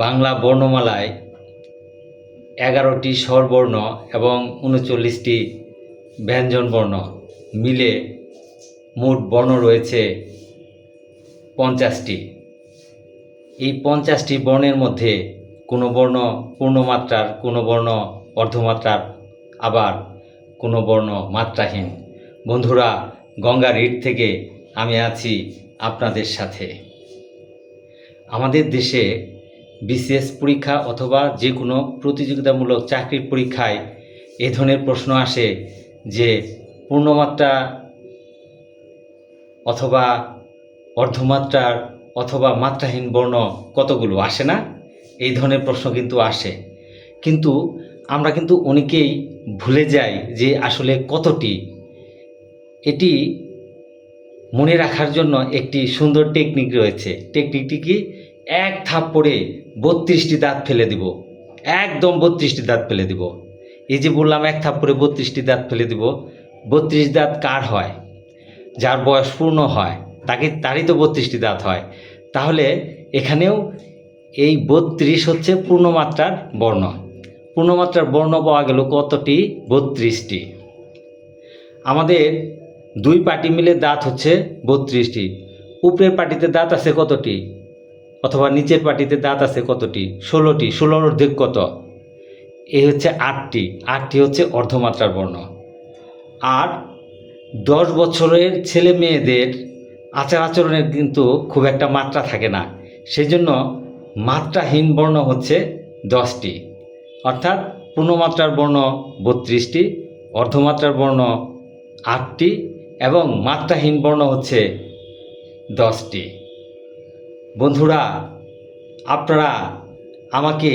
বাংলা বর্ণমালায় 11টি স্বরবর্ণ এবং 39টি ব্যঞ্জনবর্ণ মিলে মোট বর্ণ রয়েছে 50টি। এই 50টি বর্ণের মধ্যে কোনো বর্ণ পূর্ণমাত্রার, কোনো বর্ণ অর্ধমাত্রার, আবার কোনো বর্ণ মাত্রাহীন। বন্ধুরা, গঙ্গা রিড থেকে আমি আছি আপনাদের সাথে। আমাদের দেশে বিসিএস পরীক্ষা অথবা যে কোনো প্রতিযোগিতামূলক চাকরির পরীক্ষায় এ ধরনের প্রশ্ন আসে যে পূর্ণমাত্রা অথবা অর্ধমাত্রার অথবা মাত্রাহীন বর্ণ কতগুলো আসে না? এই ধরনের প্রশ্ন কিন্তু আসে, কিন্তু আমরা কিন্তু অনেকেই ভুলে যাই যে আসলে কতটি। এটি মনে রাখার জন্য একটি সুন্দর টেকনিক রয়েছে। টেকনিকটি কি? এক থাপ্পড়ে 32টি দাঁত ফেলে দিব, একদম 32টি দাঁত ফেলে দিব। এই যে বললাম এক থাপ্পড়ে 32টি দাঁত ফেলে দিব, 32 দাঁত কার হয়? যার বয়স পূর্ণ হয় তারই তো 32টি দাঁত হয়। তাহলে এখানেও এই 32 হচ্ছে পূর্ণমাত্রার বর্ণ। পূর্ণমাত্রার বর্ণ পাওয়া গেল কতটি? 32টি। আমাদের দুই পাটি মিলে দাঁত হচ্ছে 32টি। উপরের পাটিতে দাঁত আছে কতটি? অথবা নিচের পাটিতে দাঁত আছে কতটি? 16টি। 16 অর্ধেক কত? এই হচ্ছে 8টি। 8টি হচ্ছে অর্ধমাত্রার বর্ণ। আর 10 বছরের ছেলে মেয়েদের আচার আচরণের কিন্তু খুব একটা মাত্রা থাকে না, সেই জন্য মাত্রাহীন বর্ণ হচ্ছে 10টি। অর্থাৎ পূর্ণমাত্রার বর্ণ 32টি, অর্ধমাত্রার বর্ণ 8টি এবং মাত্রাহীন বর্ণ হচ্ছে 10টি। বন্ধুরা, আপনারা আমাকে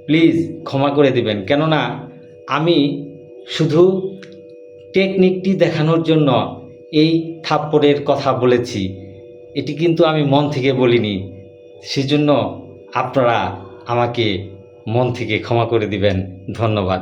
প্লিজ ক্ষমা করে দিবেন, কেননা আমি শুধু টেকনিকটি দেখানোর জন্য এই থাপ্পড়ের কথা বলেছি। এটি কিন্তু আমি মন থেকে বলিনি, সেজন্য আপনারা আমাকে মন থেকে ক্ষমা করে দিবেন। ধন্যবাদ।